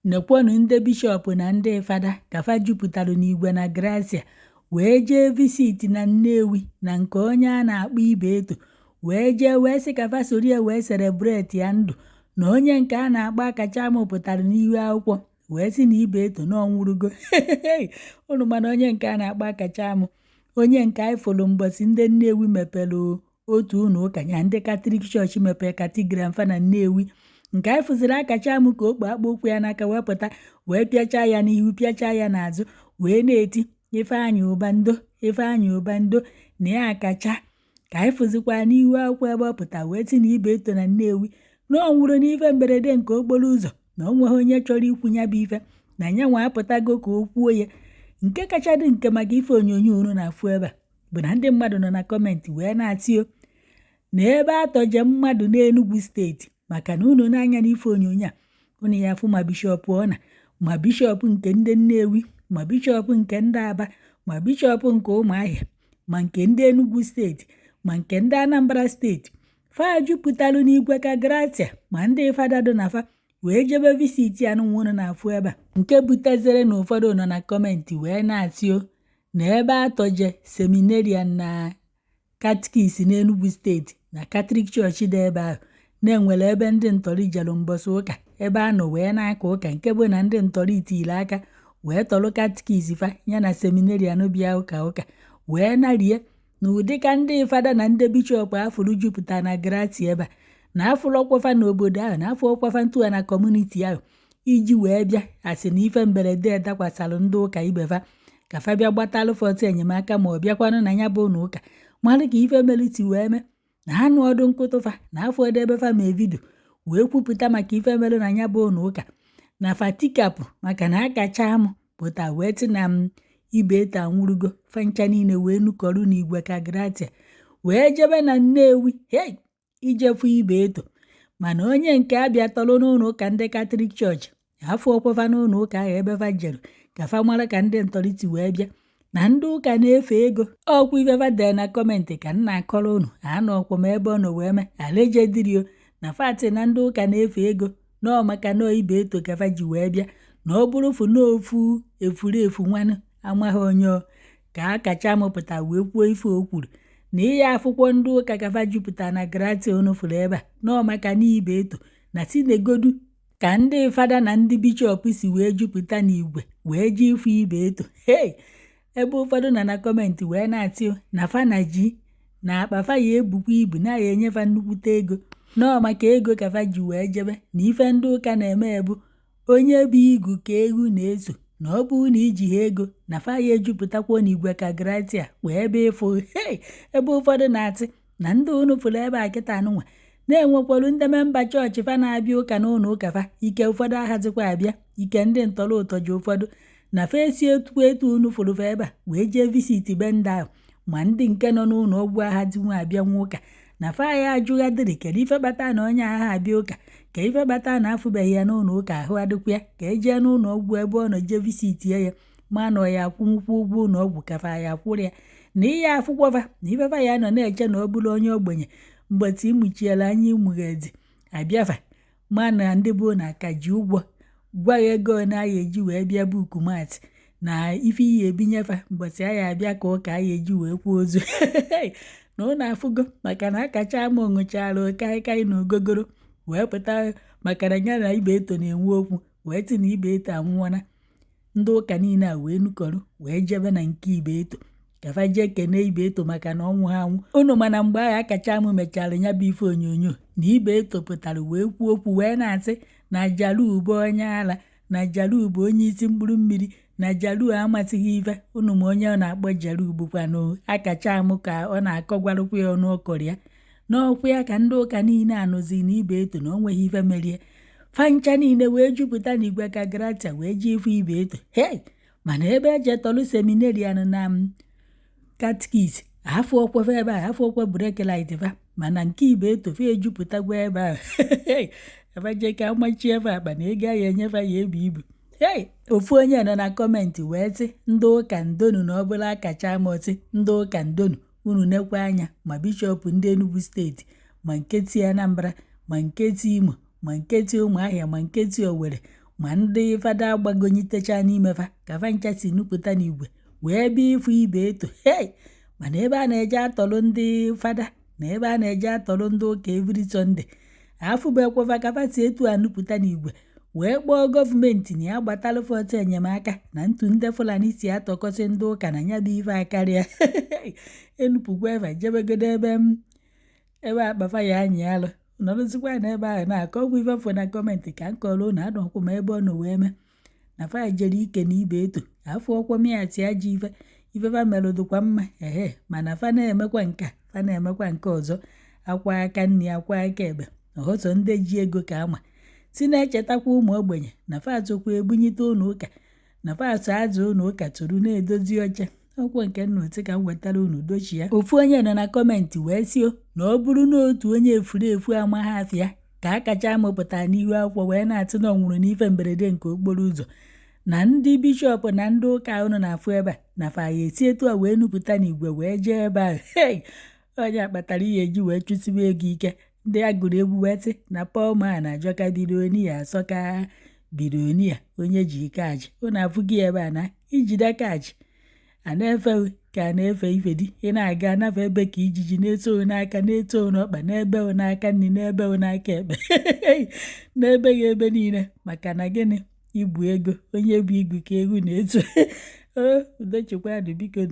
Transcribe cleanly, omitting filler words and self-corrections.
nekwonu ndị bishọp na ndị fada ka fa jupụtara n'igwe na Gracia wee jee visit na Nnewi na nke onye a na-akpọ Ibeto wee jee wee sị ka fa soro ya wee celebrate ya ndụ na onye nke a na-akpọ Akachaam pụtara n'ihu akwụkwọ wee sị na Ibeto na ọnwụrụgo unu mana onye nke a na-akpọ Akachaam onye nke anyị fụrụ mbọsị ndị Nnewi mepere otu ụlọ ụka ya ndị Katọlik chọọchị mepere Cathedral fa na Nnewi nke anyị fụziri Akachaam ka okpu akpa okwu ya n'aka wee pụta wee pịachaa ya n'ihu pịachaa ya n'azụ wee na-eti Ifeanyị Ụbando Ifeanyị Ụbando na ya akacha ka anyị fụzikwa n'ihu akwụkwọ ebe ọ pụta wee sị na Ibeto na Nnewi na ọ nwụrụ n'ife mberede nke okporo ụzọ na o nweghị onye chọrọ ikwu ya bụ ife na ya nwa apụtago ka o kwuo ya nke kacha dị nke maka ife onyonyo unu na-afụ ebe a bụ na ndị mmadụ nọ na kọmentị wee na-atịo na ebe atọje mmadụ n'Enugu steeti maka na unu n'anya n'ife onyonyo a unu ya afụ ma bishọp ọna ma bishọp nke ndị Nnewi ma bishọp nke ndị Aba ma bishọp nke Ụmụahịa ma nke ndị Enugu steeti ma nke ndị Anambra steeti fa jupụtalụ n'igwe ka Gracia ma ndị fada dị na fa wee jebe visit ya n'ụnụ na-afụ ebe a nke butezere na ụfọdụ nọ na kọmentị wee na-atịo na ebe atọje seminarian na katkis n'Enugu steeti na Katọlik chọọchị dị ebe ahụ na-enwere ebe ndị ntọrị jelu mbọsị ụka ebe a nọ wee na-aka ụka nke bụ na ndị ntọrị itile aka wee tọrọ katkis fa ya na seminarian bịa ụka wee narie na ụdị ka ndị fada na ndị bishọp afụrụ jupụta na Gracia ebe a na afụrụ ọkwafa n'obodo ahụ na afọ ọkwafa ntụa na kọmuniti ahụ iji wee bịa asị na ife mberede dakwasara ndị ụka ibefa ka fa bịa gbatalụ fọtụ enyemaka ma ọ bịakwanụ na ya bụ na ụka mmadụ ka ife meliti wee mee na anụ ọdụ nkụtụfa na afọ ede ebe fa mee vidio wee kwupụta maka ife melụ na ya bụ na ụka na fatikapụ maka na Akachaam pụta wee tị na Ibeto anwụrụgo fancha niile wee nukọrọ n'igwe ka Gracia wee jebe na Nnewi ijefu Ibeto mana onye nke abịa tọrọ n'ụlọ ụka ndị Katọlik chọọchị afọ ọkwafa n'ụlọ ụka ahụ ebe fa jere ka fa mara ka ndị ntọrịtị wee bịa na ndị ụka na-efe ego ọkwa ifefa dere na kọmentị ka nna akọrọ unu anọ ọkwọ ma ebe ọ nọ wee mee alejedirio na fati na ndị ụka na-efe ego nọọ maka nọọ Ibeto ka fa ji wee bịa na ọ bụrụ fụ n'ofu efurefu nwanụ amaghị onye ka Akachaam pụta wee kwuo ife o kwuru na ihe akwụkwọ ndị ụka kafa jupụta na Gracia unu fụrụ ebe a nọọ maka na Ibeto na sinegodu ka ndị fada na ndị bishọp si wee jupụta n'igwe wee ji ifu Ibeto ebe ụfọdụ nọ na kọmentị wee na-atịo na fa na ji na akpa fa ya ebukwa ibu na ya enyefa nnukwute ego nọọ maka ego ka fa ji wee jebe na ife ndị ụka na-eme ebu onye bụ igu ka egwu na-eso na ọ bụrụ na iji ha ego na fa ya ejupụtakwa n'igwe ka Gracia wee ebe ịfụ ebe ụfọdụ na-atị na ndị unu fụrụ ebe a kịta anụnwa na-enwekwarụ ndị memba chọọchị fa na-abịa ụka n'ụlọ ụka fa ike ụfọdụ ahazikwa abịa ike ndị ntọrọ ụtọ ji ụfọdụ na fa esi etu unu fụrụ fa ebe a wee jee visit be ndị ahụ ma ndị nke nọ n'ụlọ ọgwụ ahazinwa abịa nwa ụka na fa ya ajụghadịrị kedu ife kpata na onye agha abịa ụka ka ife kpata na afụbeghị ya n'ụlọ ụka ahụ adịkwa ya ka ejee n'ụlọ ọgwụ ebe ọ nọ jee visit ya ma nọ ya akwụnwụkwọ ụgwọ ụlọ ọgwụ ka fa ya akwụrụ ya na ihe afụkwọfa na ifefa ya nọ na-eche na ọ bụrụ onye ogbenye mgbeti ịmụchiela anya ịmụghezi abịafa ma na ndị bụ na ka ji ụgwọ gwa ya ego na aya eji wee bịa buku matị na ife ihe ebinyefa mgbeti aya abịa ka ụka aya eji wee kwuo ozu na ụlọ afụgo maka na Akachaam ṅụchara kaikai na ogogoro wee pụta maka na ya na Ibeto na-enwe okwu wee tị na Ibeto anwụọna ndị ụka niile a wee nukọrọ wee jebe na nke Ibeto ka fa jee kene Ibeto maka na ọnwụ ha anwụ unu mana mgbe ahụ Akachaam mechara ya bụ ife onyonyo na Ibeto pụtara wee kwuo okwu wee na-asị na Jalubo onye ala na Jalubo onye isi mkpụrụ mmiri na Jalubo amasịghị ife unu ma onye ọ na-akpọ Jalubo kwanụ Akachaam ka ọ na-akọgwarụkwa ya ọnụ ọkọrọ ya n'ọkwa ya ka ndị ụka niile anụzi na Ibeto na o nweghị ife merie fancha niile wee jupụta n'igwe ka Gracia wee ji ifu Ibeto mana ebe eje tọlụ seminarian na katkis afọ ọkwafa ebe a afọ ọkwa brekilit fa mana nke Ibeto fa ejupụtagwa ebe ahụ ebe je ka amachi efe akpa na ego ya enyefa ya ebu ibu ofu onye nọ na kọmentị wee sị ndị ụka ndonu na ọbụla Akachaam ọsị ndị ụka ndonu unu nekwa anya ma bishọp ndị Enugu steeti ma nke ti Anambra ma nke ti Imo ma nke ti Ụmụahịa ma nke ti Owerri ma ndị fada gbagonyitecha n'imefa ka fa ncha si nupụta n'igwe wee bịa ịfụ Ibeto. Mana ebe a na-eje atọrọ ndị fada na ebe a na-eje atọrọ ndị ụka every Sunday afụbekwafa ka fa si etu anupụta n'igwe wee kpọọ gọọmenti na ya gbatalụ fọtụ enyemaka na ntu ndị Fulani si atọkọsị ndị ụka na ya bụ ife akarịa. Enupụkwa ebe jebegodo ebe akpafa ya anyị alụ nọrụzikwa na ebe ahụ na-akọ ọgwụ ife fọ na gọọmenti ka nkọrọ na adọkwụ ma ebe ọ nọ wee mee na fa jere ike na Ibeto afọ ọkwa mịati ajọ ifefa melụdụkwa mma mana fa na-emekwa nka fa na-emekwa nke ọzọ akwa aka nri akwa aka ekpe ọhọsọ ndị ji ego ka ama si na-echetakwa ụmụ ogbenye na fa atụkwa ebunyite ụlọ ụka na fa atụ azụ ụlọ ụka tụrụ na-edozi oche ọkwụ nke nnotu ka m wetara unu dochi ya. Ofu onye nọ na kọmentị wee sio na ọ bụrụ na otu onye efurefu amaghị afịa ka Akachaam pụtara n'ihu akwụkwọ wee na-atụ na ọ nwụrụ n'ife mberede nke okporo ụzọ na ndị bishọp na ndị ụka unu na-afụ ebe a na fa ya esi etu a wee nupụta n'igwe wee jee ebe ahụ. Onye akpatara ihe eji wee chụsiwa ego ike ndị a gụrụ egwu wee sị na Paul ajọka bironia asọka bironia onye ji ike ajị unu afụghị ebe a na ijide kaji a na-efe ka a na-efe ife dị ị na-aga anafe ebe ka ijiji na-eto n'aka na-eto n'ọkpa n'ebe n'aka nri n'ebe n'aka ekpe n'ebe ya ebe niile maka na gịnị ibu ego onye bụ igu ka egwu na-eto udochikwa dị biko